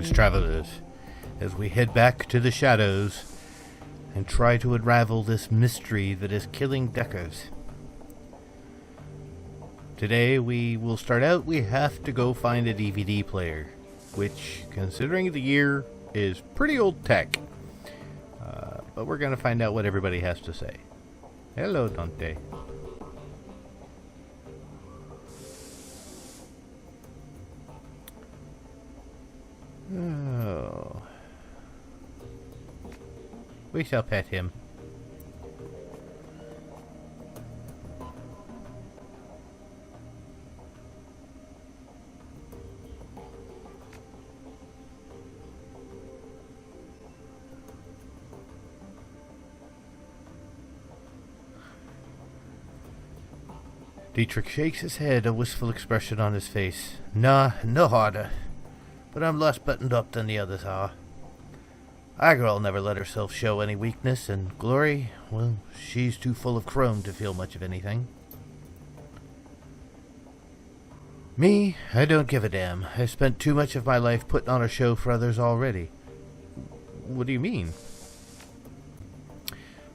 Greetings, travelers, as we head back to the shadows and try to unravel this mystery that is killing Deckers. Today we will start out, we have to go find a DVD player, which, considering the year, is pretty old tech. But we're going to find out what everybody has to say. Hello, Dante. Oh. We shall pet him. Dietrich shakes his head, a wistful expression on his face. Nah, no harder. But I'm less buttoned up than the others are. Our girl never let herself show any weakness, and Glory, well, she's too full of chrome to feel much of anything. Me, I don't give a damn. I spent too much of my life putting on a show for others already. What do you mean?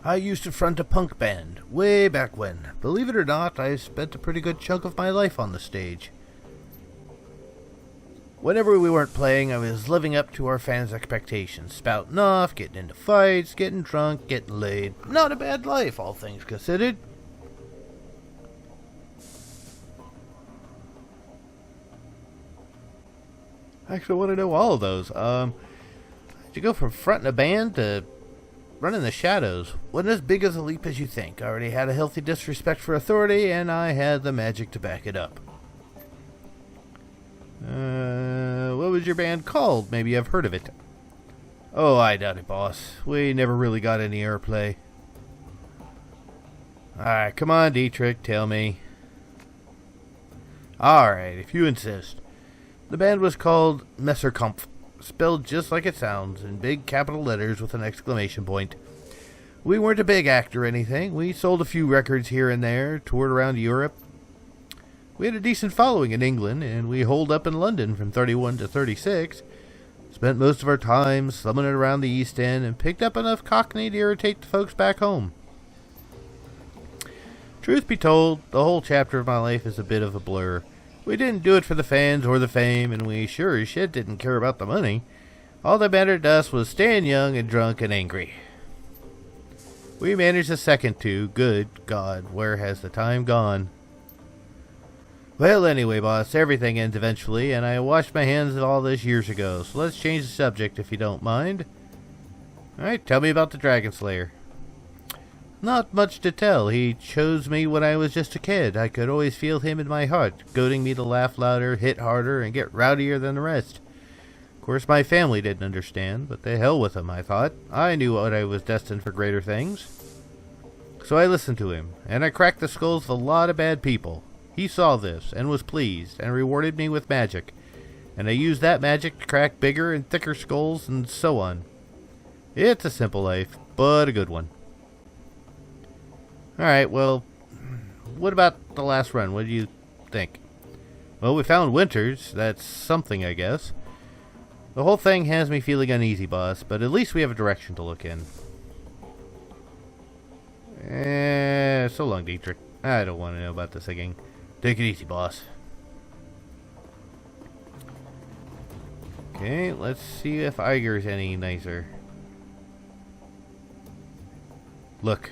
I used to front a punk band, way back when. Believe it or not, I spent a pretty good chunk of my life on the stage. Whenever we weren't playing, I was living up to our fans' expectations, spouting off, getting into fights, getting drunk, getting laid. Not a bad life, all things considered. Actually, I want to know all of those. Did you go from fronting a band to running the shadows? Wasn't as big as a leap as you think. I already had a healthy disrespect for authority, and I had the magic to back it up. What was your band called? Maybe I've heard of it. Oh, I doubt it, boss. We never really got any airplay. Alright, come on, Dietrich, tell me. Alright, if you insist. The band was called Messerkampf, spelled just like it sounds, in big capital letters with an exclamation point. We weren't a big act or anything. We sold a few records here and there, toured around Europe. We had a decent following in England, and we holed up in London from 31 to 36. Spent most of our time slumming it around the East End, and picked up enough Cockney to irritate the folks back home. Truth be told, the whole chapter of my life is a bit of a blur. We didn't do it for the fans or the fame, and we sure as shit didn't care about the money. All that mattered to us was staying young and drunk and angry. We managed the second two. Good God, where has the time gone? Well, anyway, boss, everything ends eventually, and I washed my hands of all this years ago, so let's change the subject if you don't mind. Alright, tell me about the Dragon Slayer. Not much to tell. He chose me when I was just a kid. I could always feel him in my heart, goading me to laugh louder, hit harder, and get rowdier than the rest. Of course, my family didn't understand, but the hell with him, I thought. I knew what I was destined for greater things. So I listened to him, and I cracked the skulls of a lot of bad people. He saw this, and was pleased, and rewarded me with magic. And I used that magic to crack bigger and thicker skulls, and so on. It's a simple life, but a good one. Alright, well, what about the last run? What do you think? Well, we found Winters. That's something, I guess. The whole thing has me feeling uneasy, boss, but at least we have a direction to look in. So long, Dietrich. I don't want to know about this again. Take it easy, boss. Okay, let's see if Iger's any nicer. Look.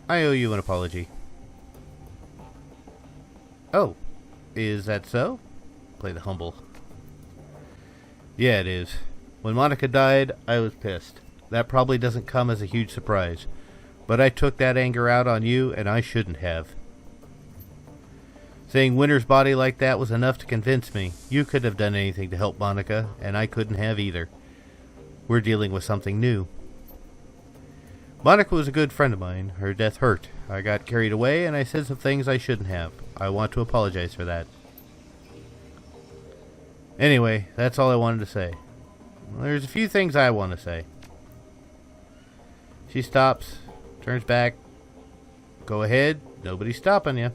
I owe you an apology. Oh, is that so? Play the humble. Yeah, it is. When Monica died, I was pissed. That probably doesn't come as a huge surprise. But I took that anger out on you, and I shouldn't have. Saying Winter's body like that was enough to convince me. You couldn't have done anything to help Monica, and I couldn't have either. We're dealing with something new. Monica was a good friend of mine. Her death hurt. I got carried away, and I said some things I shouldn't have. I want to apologize for that. Anyway, that's all I wanted to say. There's a few things I want to say. She stops, turns back. Go ahead. Nobody's stopping you.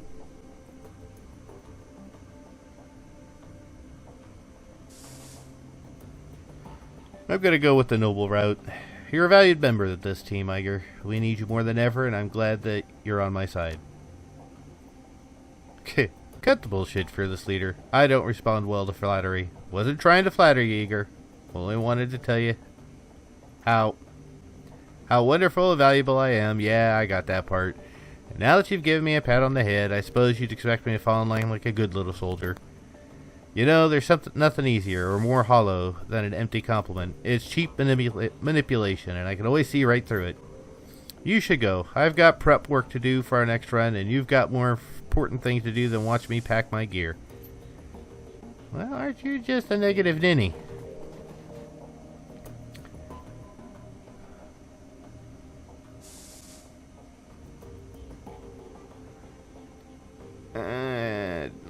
I'm gonna go with the noble route. You're a valued member of this team, Iger. We need you more than ever, and I'm glad that you're on my side. Cut the bullshit, fearless leader. I don't respond well to flattery. Wasn't trying to flatter you, Iger. Only wanted to tell you how wonderful and valuable I am. Yeah, I got that part. And now that you've given me a pat on the head, I suppose you'd expect me to fall in line like a good little soldier. You know, there's nothing easier or more hollow than an empty compliment. It's cheap manipulation, and I can always see right through it. You should go. I've got prep work to do for our next run, and you've got more important things to do than watch me pack my gear. Well, aren't you just a negative ninny?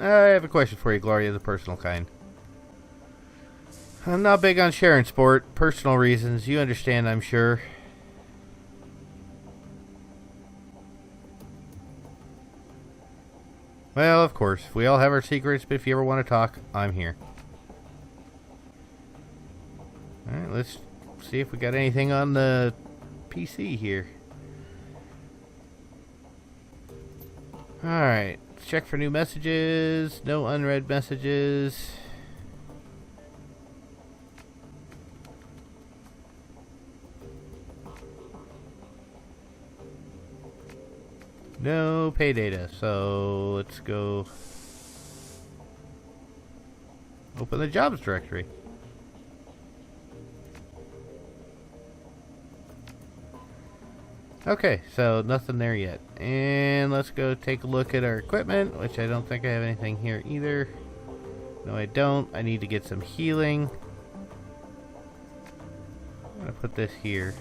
I have a question for you, Gloria, the personal kind. I'm not big on sharing sport. Personal reasons. You understand, I'm sure. Well, of course. We all have our secrets, but if you ever want to talk, I'm here. Alright, let's see if we got anything on the PC here. Alright. Check for new messages. No unread messages. No pay data. So let's go open the jobs directory. Okay, so nothing there yet. And let's go take a look at our equipment, which I don't think I have anything here either. No, I don't. I need to get some healing. I'm going to put this here.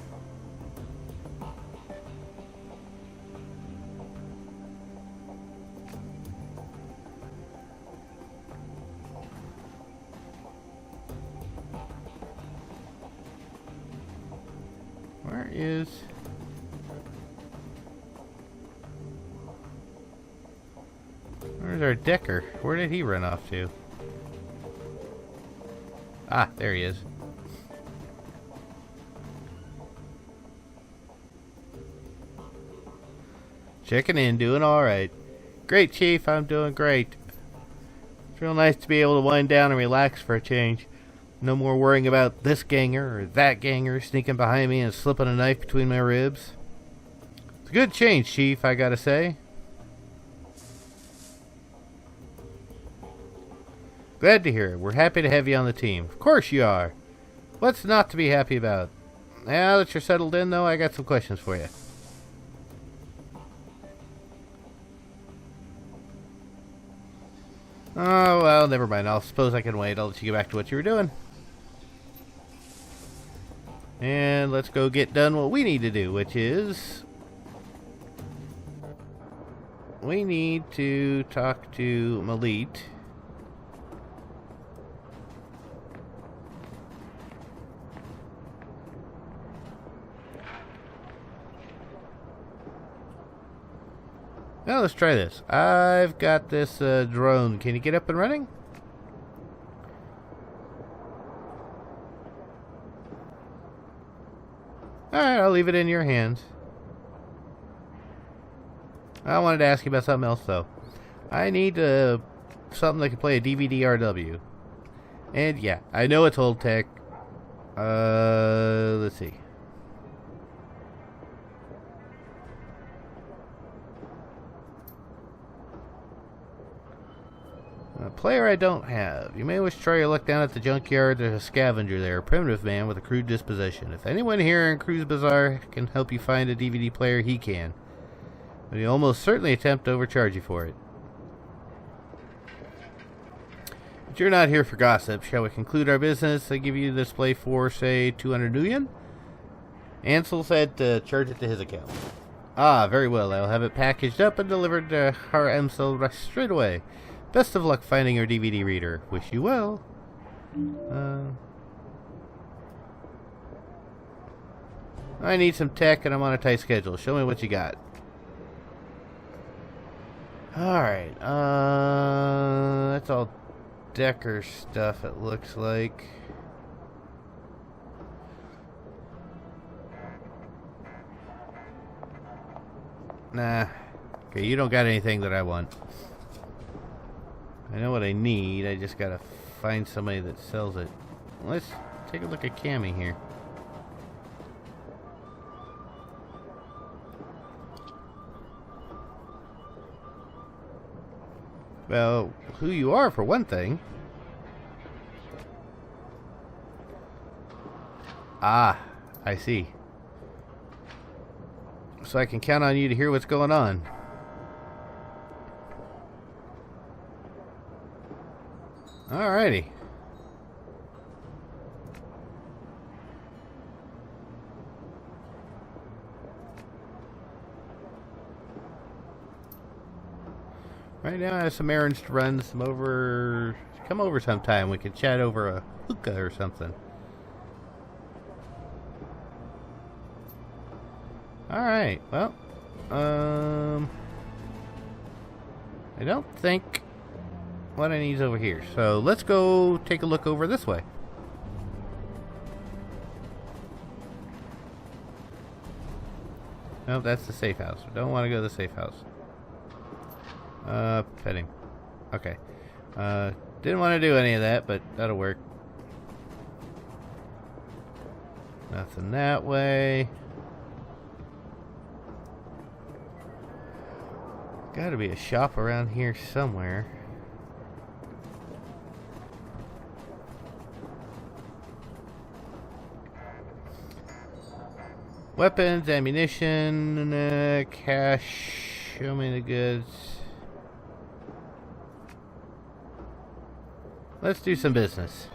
Where is... Where's our Decker? Where did he run off to? Ah, there he is. Checking in, doing alright. Great, Chief, I'm doing great. It's real nice to be able to wind down and relax for a change. No more worrying about this ganger or that ganger sneaking behind me and slipping a knife between my ribs. It's a good change, Chief, I gotta say. Glad to hear it. We're happy to have you on the team. Of course you are. What's not to be happy about? Now that you're settled in, though, I got some questions for you. Oh, well, never mind. I'll suppose I can wait. I'll let you get back to what you were doing. And let's go get done what we need to do, which is... we need to talk to Malit. Now let's try this. I've got this drone. Can you get up and running? Alright, I'll leave it in your hands. I wanted to ask you about something else, though. I need something that can play a DVD RW. And yeah, I know it's old tech. Let's see. A player I don't have. You may wish to try your luck down at the junkyard. There's a scavenger there, a primitive man with a crude disposition. If anyone here in Cruise Bazaar can help you find a DVD player, he can. But he'll almost certainly attempt to overcharge you for it. But you're not here for gossip. Shall we conclude our business? I give you the display for, say, 200 nuyen? Ansel said to charge it to his account. Ah, very well. I'll have it packaged up and delivered to Har Amsel straight away. Best of luck finding your DVD reader. Wish you well. I need some tech and I'm on a tight schedule. Show me what you got. Alright, that's all Decker stuff, it looks like. Nah. Okay, you don't got anything that I want. I know what I need. I just gotta find somebody that sells it. Let's take a look at Cammy here. Well, who you are for one thing. Ah, I see. So I can count on you to hear what's going on. Alrighty. Right now I have some errands to run, come over sometime. We can chat over a hookah or something. Alright, well, I don't think what I need is over here. So let's go take a look over this way. Nope, that's the safe house. Don't want to go to the safe house. Petting. Okay. Didn't want to do any of that, but that'll work. Nothing that way. Gotta be a shop around here somewhere. Weapons, ammunition, cash, show me the goods. Let's do some business.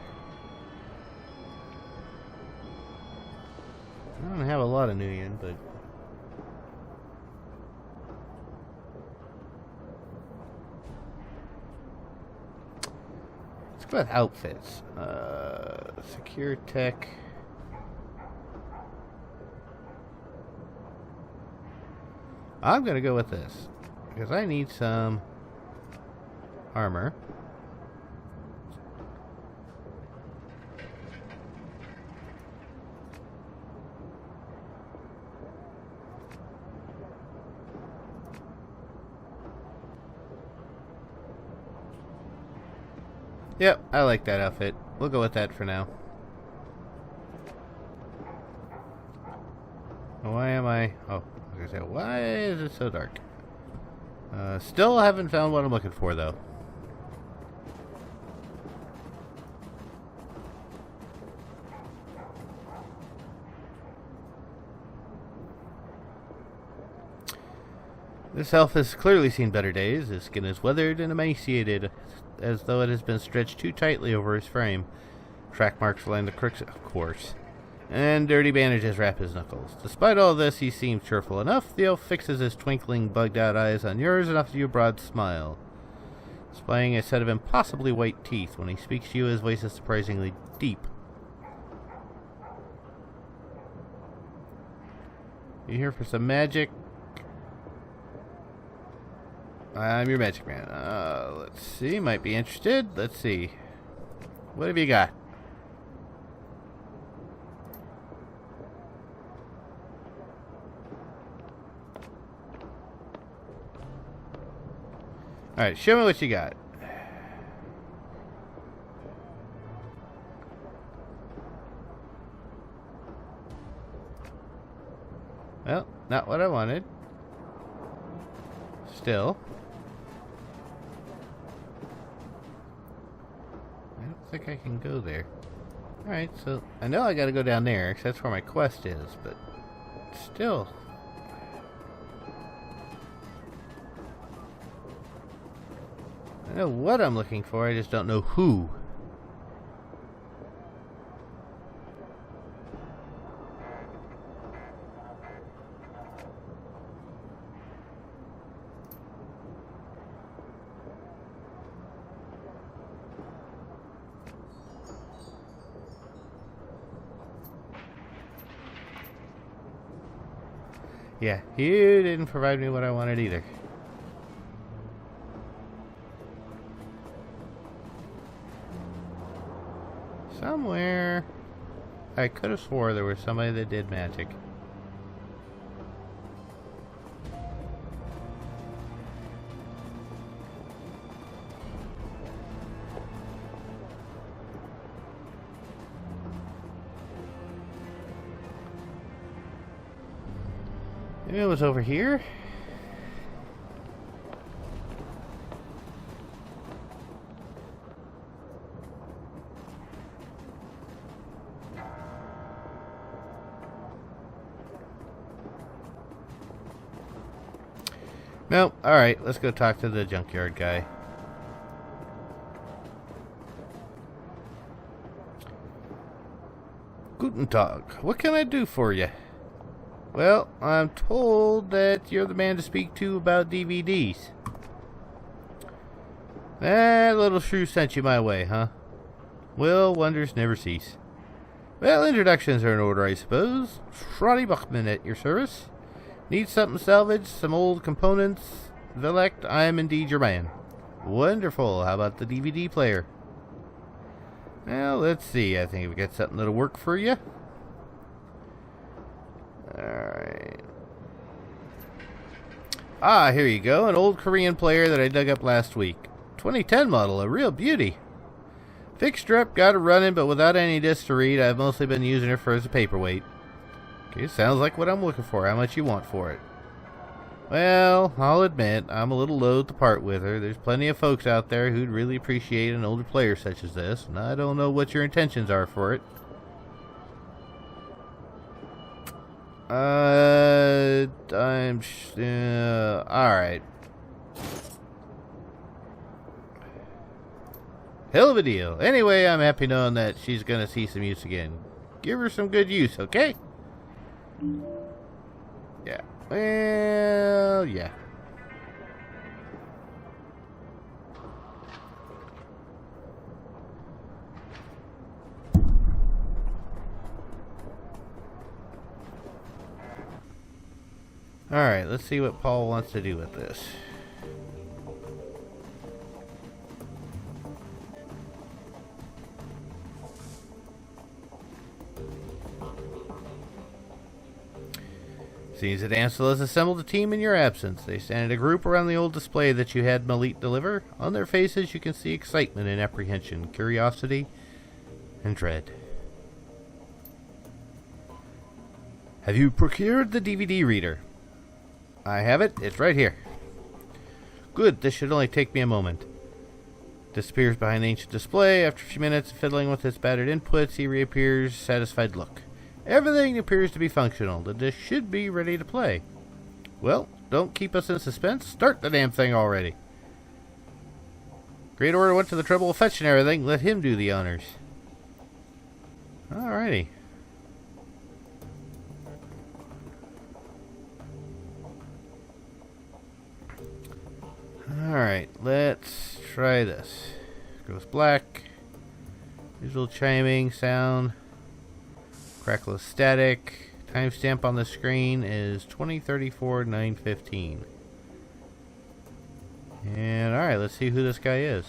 I don't have a lot of new yen, but... let's go with outfits. Secure tech. I'm gonna go with this because I need some armor. Yep, I like that outfit. We'll go with that for now. Why am I... oh, I was gonna say, why is it so dark? Still haven't found what I'm looking for, though. This elf has clearly seen better days. His skin is weathered and emaciated, as though it has been stretched too tightly over his frame. Track marks line the crooks, of course, and dirty bandages wrap his knuckles. Despite all this, he seems cheerful enough. The elf fixes his twinkling, bugged-out eyes on yours and offers you a broad smile, displaying a set of impossibly white teeth. When he speaks to you, his voice is surprisingly deep. You here for some magic? I'm your magic man. Let's see. Might be interested. Let's see. What have you got? Alright, show me what you got. Well, not what I wanted. Still. I don't think I can go there. Alright, so I know I gotta go down there, because that's where my quest is, but still. I know what I'm looking for, I just don't know who. Yeah, you didn't provide me what I wanted either. Somewhere I could have swore there was somebody that did magic. Maybe it was over here? Nope. Alright, let's go talk to the junkyard guy. Guten Tag. What can I do for you? Well, I'm told that you're the man to speak to about DVDs. That little shrew sent you my way, huh? Well, wonders never cease. Well, introductions are in order, I suppose. Schrotty Buchman at your service. Need something salvaged, some old components? Velect, I am indeed your man. Wonderful. How about the DVD player? Well, let's see. I think we've got something that'll work for you. Alright. Ah, here you go. An old Korean player that I dug up last week. 2010 model. A real beauty. Fixed her up, got her running, but without any discs to read. I've mostly been using her for as a paperweight. Okay, sounds like what I'm looking for. How much you want for it? Well, I'll admit, I'm a little loath to part with her. There's plenty of folks out there who'd really appreciate an older player such as this, and I don't know what your intentions are for it. Alright. Hell of a deal. Anyway, I'm happy knowing that she's gonna see some use again. Give her some good use, okay? Yeah. Well, yeah. Alright, let's see what Paul wants to do with this. Seems that Ansel has assembled a team in your absence. They stand in a group around the old display that you had Malit deliver. On their faces you can see excitement and apprehension, curiosity and dread. Have you procured the DVD reader? I have it. It's right here. Good. This should only take me a moment. Disappears behind the ancient display. After a few minutes of fiddling with its battered inputs, he reappears, satisfied look. Everything appears to be functional. The disc should be ready to play. Well, don't keep us in suspense. Start the damn thing already. Great Order went to the trouble of fetching everything. Let him do the honors. Alrighty. Alright, let's try this. Goes black. Visual chiming sound. Crackle of static. Timestamp on the screen is 2034-915. And alright, let's see who this guy is.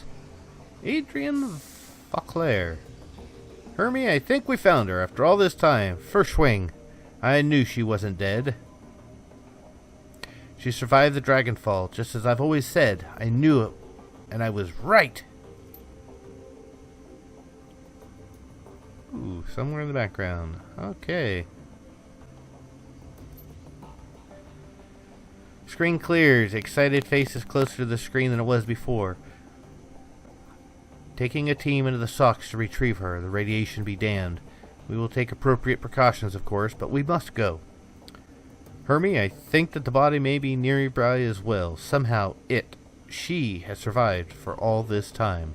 Adrian Vauclair. Hermie, I think we found her after all this time. First swing. I knew she wasn't dead. She survived the Dragonfall, just as I've always said. I knew it, and I was right. Ooh, somewhere in the background. Okay. Screen clears. Excited face is closer to the screen than it was before. Taking a team into the socks to retrieve her. The radiation be damned. We will take appropriate precautions, of course, but we must go. Hermie, I think that the body may be nearby as well. Somehow she has survived for all this time.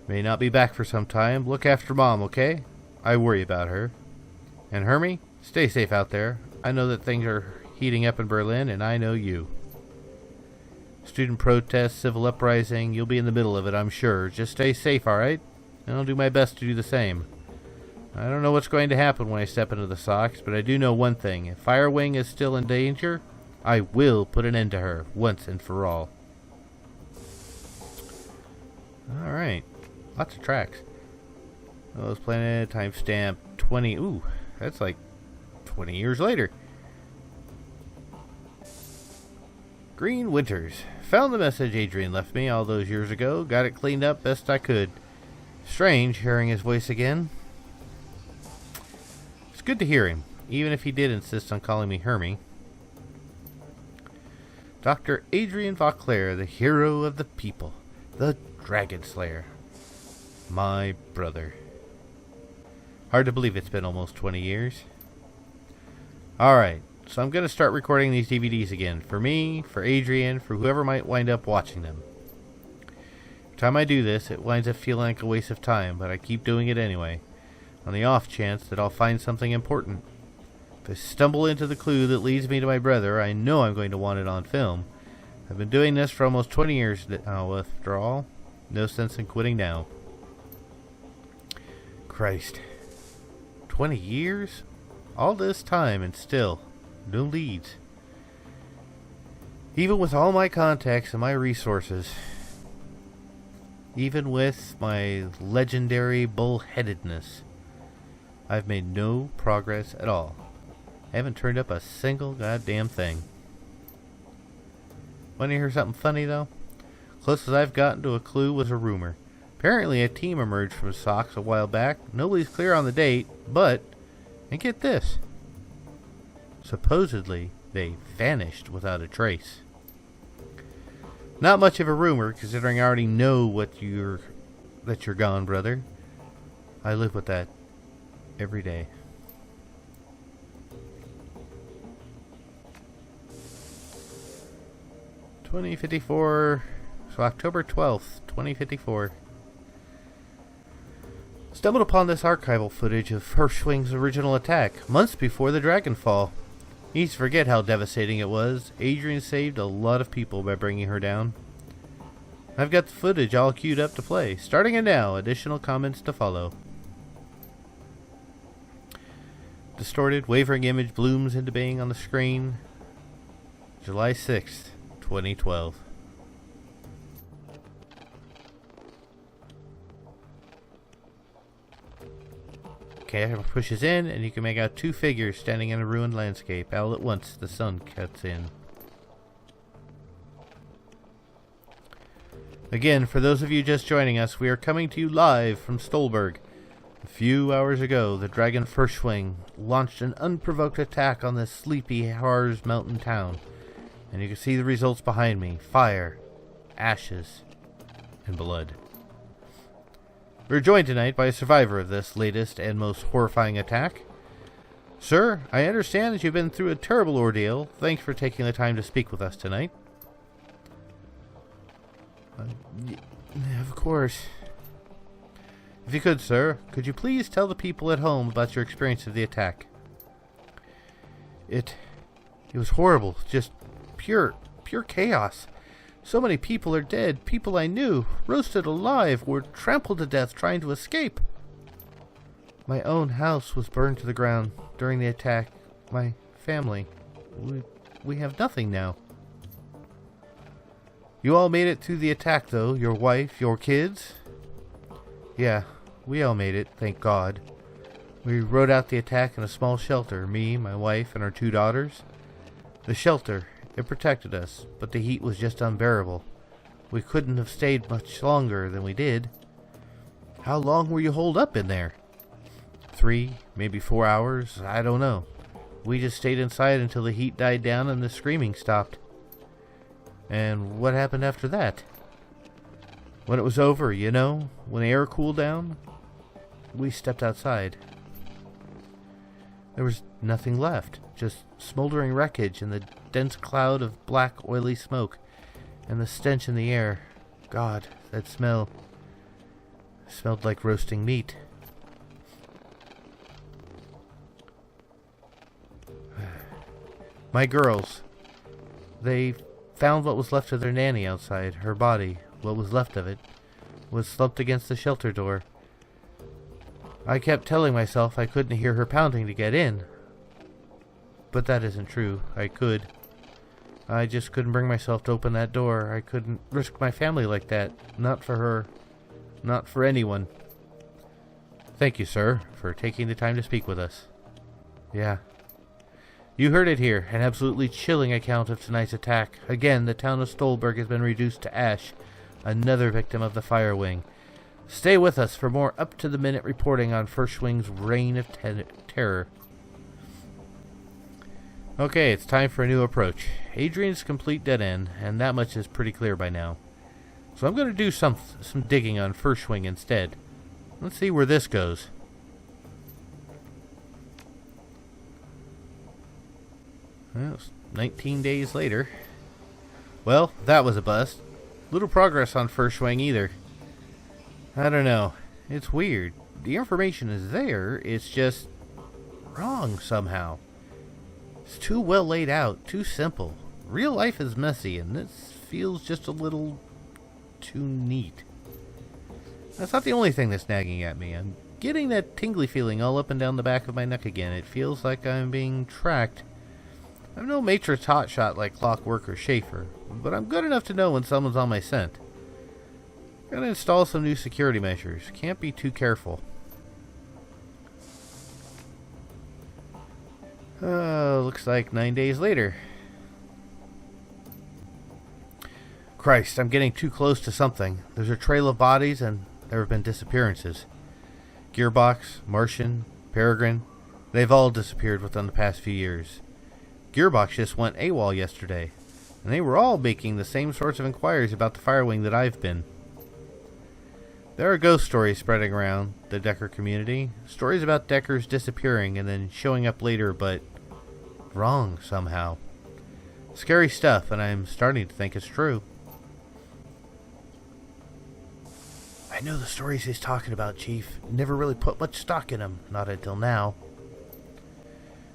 May not be back for some time. Look after Mom, okay? I worry about her. And Hermie, stay safe out there. I know that things are heating up in Berlin, and I know you. Student protests, civil uprising, you'll be in the middle of it, I'm sure. Just stay safe, alright? And I'll do my best to do the same. I don't know what's going to happen when I step into the socks, but I do know one thing. If Firewing is still in danger, I will put an end to her, once and for all. Alright. Lots of tracks. Those Planet, timestamp 20. Ooh, that's like 20 years later. Green Winters. Found the message Adrian left me all those years ago. Got it cleaned up best I could. Strange hearing his voice again. It's good to hear him. even if he did insist on calling me Hermie. Dr. Adrian Vauclair, the hero of the people, the Dragon Slayer. My brother. Hard to believe it's been almost 20 years. Alright, so I'm going to start recording these DVDs again. For me, for Adrian, for whoever might wind up watching them. Every time I do this, it winds up feeling like a waste of time, but I keep doing it anyway, on the off chance that I'll find something important. If I stumble into the clue that leads me to my brother, I know I'm going to want it on film. I've been doing this for almost 20 years now, after all. No sense in quitting now. Christ. 20 years? All this time and still no leads. Even with all my contacts and my resources, even with my legendary bullheadedness, I've made no progress at all. I haven't turned up a single goddamn thing. Want to hear something funny though? Closest I've gotten to a clue was a rumor. Apparently a team emerged from Socks a while back. Nobody's clear on the date, but, and get this, supposedly they vanished without a trace. Not much of a rumor, considering I already know that you're gone, brother. I live with that every day. $20.54, so October 12th, 2054. Stumbled upon this archival footage of Hirschwing's original attack, months before the Dragonfall. Easy to forget how devastating it was. Adrian saved a lot of people by bringing her down. I've got the footage all queued up to play. Starting it now, additional comments to follow. Distorted, wavering image blooms into being on the screen. July 6th, 2012. Camera pushes in, and you can make out two figures standing in a ruined landscape. All at once, the sun cuts in. Again, for those of you just joining us, we are coming to you live from Stolberg. A few hours ago, the Dragon Hirschwing launched an unprovoked attack on this sleepy Harz mountain town. And you can see the results behind me. Fire, ashes, and blood. We're joined tonight by a survivor of this latest and most horrifying attack. Sir, I understand that you've been through a terrible ordeal. Thanks for taking the time to speak with us tonight. Of course. If you could, sir, could you please tell the people at home about your experience of the attack? It was horrible. Just pure chaos. So many people are dead. People I knew, roasted alive, were trampled to death trying to escape. My own house was burned to the ground during the attack. My family. We have nothing now. You all made it through the attack, though. Your wife, your kids. Yeah, we all made it, thank God. We rode out the attack in a small shelter, me, my wife, and our 2 daughters. The shelter, it protected us, but the heat was just unbearable. We couldn't have stayed much longer than we did. How long were you holed up in there? 3, maybe 4 hours, I don't know. We just stayed inside until the heat died down and the screaming stopped. And what happened after that? When it was over, you know, when the air cooled down, we stepped outside. There was nothing left, just smoldering wreckage and the dense cloud of black, oily smoke, and the stench in the air. God, that smell. It smelled like roasting meat. My girls, they found what was left of their nanny outside. Her body, what was left of it, was slumped against the shelter door. I kept telling myself I couldn't hear her pounding to get in. But that isn't true. I could. I just couldn't bring myself to open that door. I couldn't risk my family like that. Not for her. Not for anyone. Thank you, sir, for taking the time to speak with us. Yeah. You heard it here, an absolutely chilling account of tonight's attack. Again, the town of Stolberg has been reduced to ash, another victim of the Fire Wing. Stay with us for more up-to-the-minute reporting on Hirschwing's reign of terror. Okay, it's time for a new approach. Adrian's complete dead end, and that much is pretty clear by now. So I'm going to do some digging on First Swing instead. Let's see where this goes. Well, it's 19 days later. Well, that was a bust. Little progress on First Swing either. I don't know. It's weird. The information is there, it's just wrong somehow. It's too well laid out, too simple. Real life is messy, and this feels just a little too neat. That's not the only thing that's nagging at me. I'm getting that tingly feeling all up and down the back of my neck again. It feels like I'm being tracked. I'm no Matrix hotshot like Clockwork or Schaefer, but I'm good enough to know when someone's on my scent. Gotta install some new security measures. Can't be too careful. Looks like 9 days later. Christ, I'm getting too close to something. There's a trail of bodies and there have been disappearances. Gearbox, Martian, Peregrine, they've all disappeared within the past few years. Gearbox just went AWOL yesterday, and they were all making the same sorts of inquiries about the Firewing that I've been. There are ghost stories spreading around the Decker community. Stories about Deckers disappearing and then showing up later, but wrong somehow. Scary stuff, and I'm starting to think it's true. I know the stories he's talking about, Chief. Never really put much stock in them, not until now.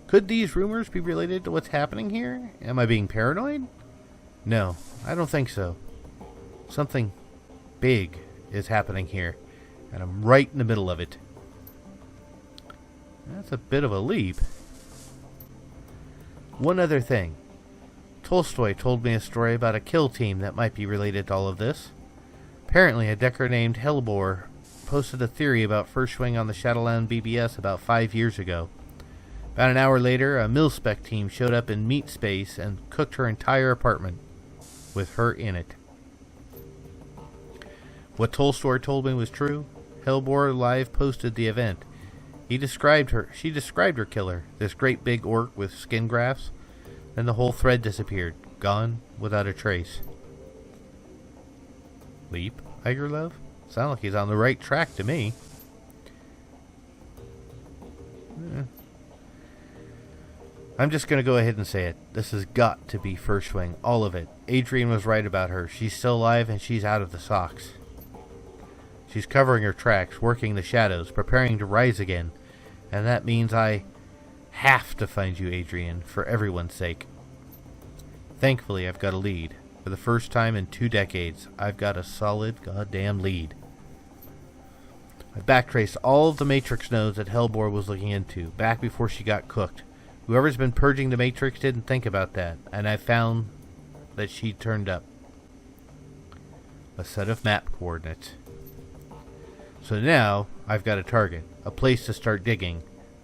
Could these rumors be related to what's happening here? Am I being paranoid? No, I don't think so. Something big is happening here, and I'm right in the middle of it. That's a bit of a leap. One other thing. Tolstoy told me a story about a kill team that might be related to all of this. Apparently, a Decker named Hellbore posted a theory about First Swing on the Shadowrun BBS about 5 years ago. About an hour later, a mil-spec team showed up in Meat Space and cooked her entire apartment, with her in it. What Tolstoy told me was true. Hellbore live posted the event. She described her killer, this great big orc with skin grafts. Then the whole thread disappeared, gone without a trace. Leap, Igerlove? Sound like he's on the right track to me. I'm just going to go ahead and say it. This has got to be First Swing. All of it. Adrian was right about her. She's still alive and she's out of the socks. She's covering her tracks, working the shadows, preparing to rise again. And that means I have to find you, Adrian, for everyone's sake. Thankfully, I've got a lead. For the first time in 2 decades, I've got a solid goddamn lead. I backtraced all of the Matrix nodes that Hellbore was looking into, back before she got cooked. Whoever's been purging the Matrix didn't think about that, and I found that she turned up. A set of map coordinates. So now, I've got a target, a place to start digging.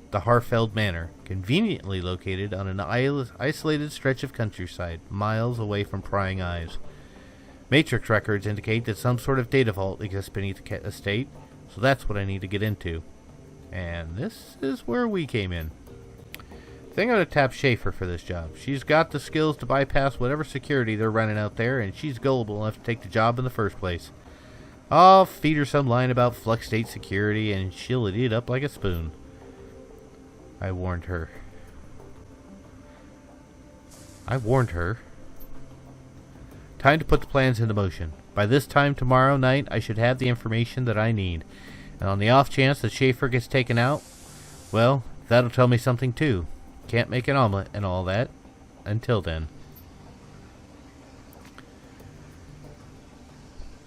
The Harfeld Manor, conveniently located on an isolated stretch of countryside, miles away from prying eyes. Matrix records indicate that some sort of data vault exists beneath the estate, so that's what I need to get into. And this is where we came in. I think I'm going to tap Schaefer for this job. She's got the skills to bypass whatever security they're running out there, and she's gullible enough to take the job in the first place. I'll feed her some line about flux state security, and she'll eat it up like a spoon. I warned her. Time to put the plans into motion. By this time tomorrow night, I should have the information that I need. And on the off chance that Schaefer gets taken out, well, that'll tell me something too. Can't make an omelet and all that. Until then.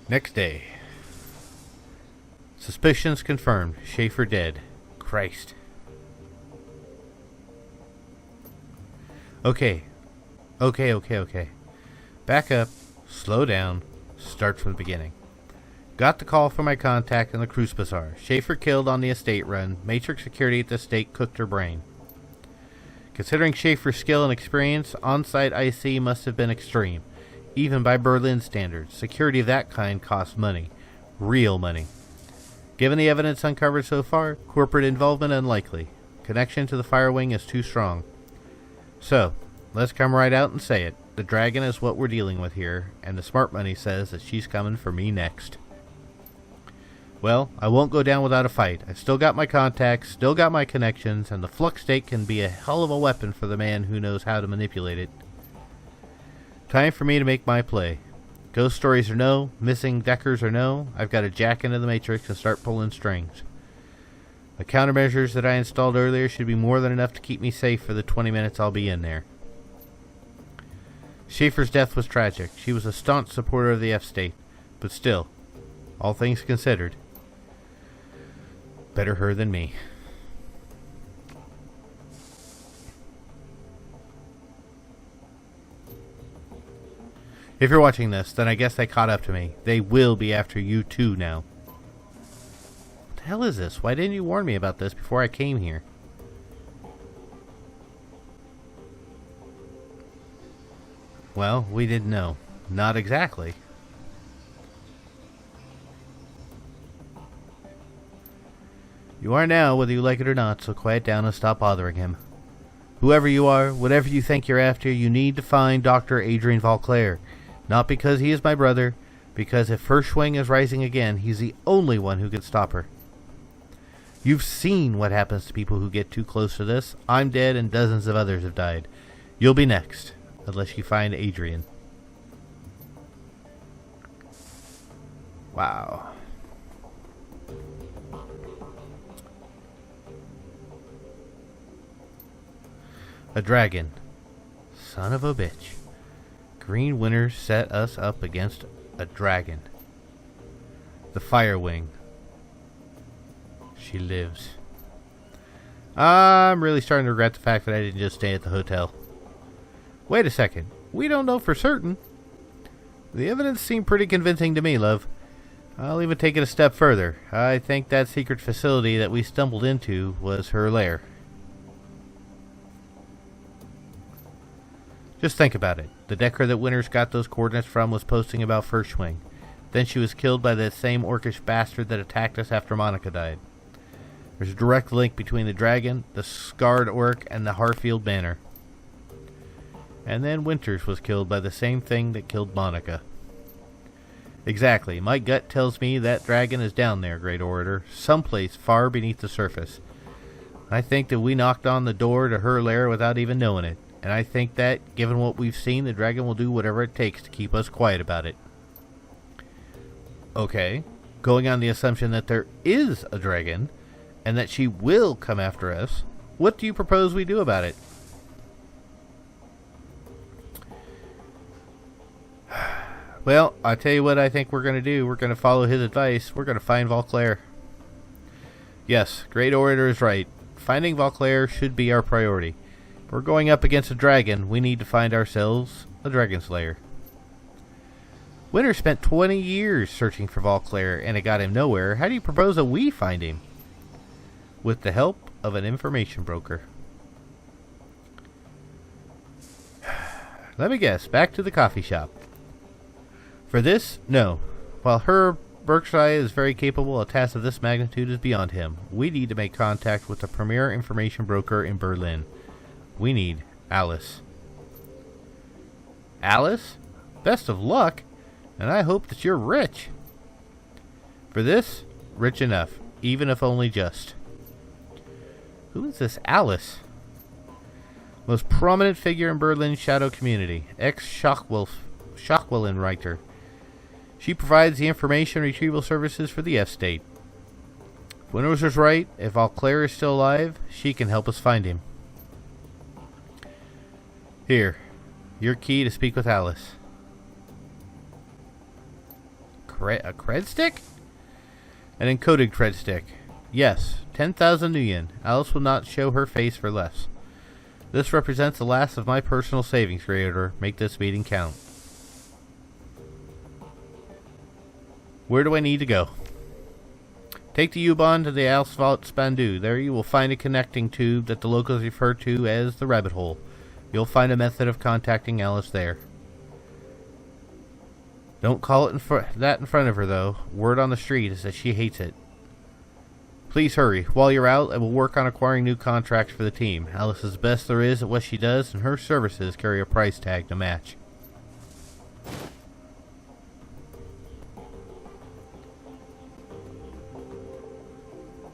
Next day. Suspicions confirmed. Schaefer dead. Christ. Okay. Back up, slow down, start from the beginning. Got the call from my contact in the Cruise Bazaar. Schaefer killed on the estate run. Matrix security at the estate cooked her brain. Considering Schaefer's skill and experience, on-site IC must have been extreme. Even by Berlin standards, security of that kind costs money. Real money. Given the evidence uncovered so far, corporate involvement unlikely. Connection to the Firewing is too strong. So, let's come right out and say it. The dragon is what we're dealing with here, and the smart money says that she's coming for me next. Well, I won't go down without a fight. I've still got my contacts, still got my connections, and the flux stake can be a hell of a weapon for the man who knows how to manipulate it. Time for me to make my play. Ghost stories or no, missing deckers or no, I've got to jack into the matrix and start pulling strings. The countermeasures that I installed earlier should be more than enough to keep me safe for the 20 minutes I'll be in there. Schaefer's death was tragic. She was a staunch supporter of the F-State, but still, all things considered, better her than me. If you're watching this, then I guess they caught up to me. They will be after you too now. What the hell is this? Why didn't you warn me about this before I came here? Well, we didn't know. Not exactly. You are now, whether you like it or not, so quiet down and stop bothering him. Whoever you are, whatever you think you're after, you need to find Dr. Adrian Valclair. Not because he is my brother, because if her swing is rising again, he's the only one who can stop her. You've seen what happens to people who get too close to this. I'm dead and dozens of others have died. You'll be next, unless you find Adrian. Wow. A dragon. Son of a bitch. Green Winter set us up against a dragon. The Firewing. She lives. I'm really starting to regret the fact that I didn't just stay at the hotel. Wait a second. We don't know for certain. The evidence seemed pretty convincing to me, love. I'll even take it a step further. I think that secret facility that we stumbled into was her lair. Just think about it. The Decker that Winters got those coordinates from was posting about First Swing. Then she was killed by that same orcish bastard that attacked us after Monica died. There's a direct link between the dragon, the scarred orc, and the Harfield Manor. And then Winters was killed by the same thing that killed Monica. Exactly. My gut tells me that dragon is down there, Great Orator, someplace far beneath the surface. I think that we knocked on the door to her lair without even knowing it. And I think that, given what we've seen, the dragon will do whatever it takes to keep us quiet about it. Okay, going on the assumption that there is a dragon, and that she will come after us, what do you propose we do about it? Well, I'll tell you what I think we're going to do. We're going to follow his advice. We're going to find Valclair. Yes, Great Orator is right. Finding Valclair should be our priority. If we're going up against a dragon, we need to find ourselves a dragon slayer. Winter spent 20 years searching for Valclair, and it got him nowhere. How do you propose that we find him? With the help of an information broker. Let me guess, back to the coffee shop. For this, no. While Herb Berkshire is very capable, a task of this magnitude is beyond him. We need to make contact with the premier information broker in Berlin. We need Alice. Alice? Best of luck, and I hope that you're rich. For this, rich enough, even if only just. Who is this Alice? Most prominent figure in Berlin's shadow community, ex-Schachwellen writer. She provides the information retrieval services for the F-State. If Winters was right, if Valclair is still alive, she can help us find him. Here, your key to speak with Alice. A cred stick? An encoded cred stick. Yes, 10,000 nuyen. Alice will not show her face for less. This represents the last of my personal savings, Creator. Make this meeting count. Where do I need to go? Take the U-Bahn to the Asphalt Spandu. There you will find a connecting tube that the locals refer to as the rabbit hole. You'll find a method of contacting Alice there. Don't call it that in front of her, though. Word on the street is that she hates it. Please hurry. While you're out, I will work on acquiring new contracts for the team. Alice is the best there is at what she does, and her services carry a price tag to match.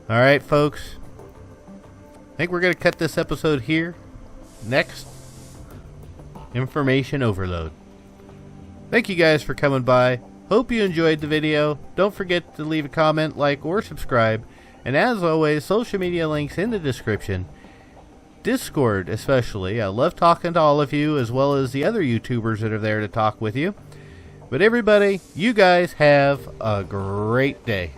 Alright, folks. I think we're going to cut this episode here. Next, information overload. Thank you guys for coming by. Hope you enjoyed the video. Don't forget to leave a comment, like, or subscribe. And as always, social media links in the description. Discord especially. I love talking to all of you, as well as the other YouTubers that are there to talk with you. But everybody, you guys have a great day.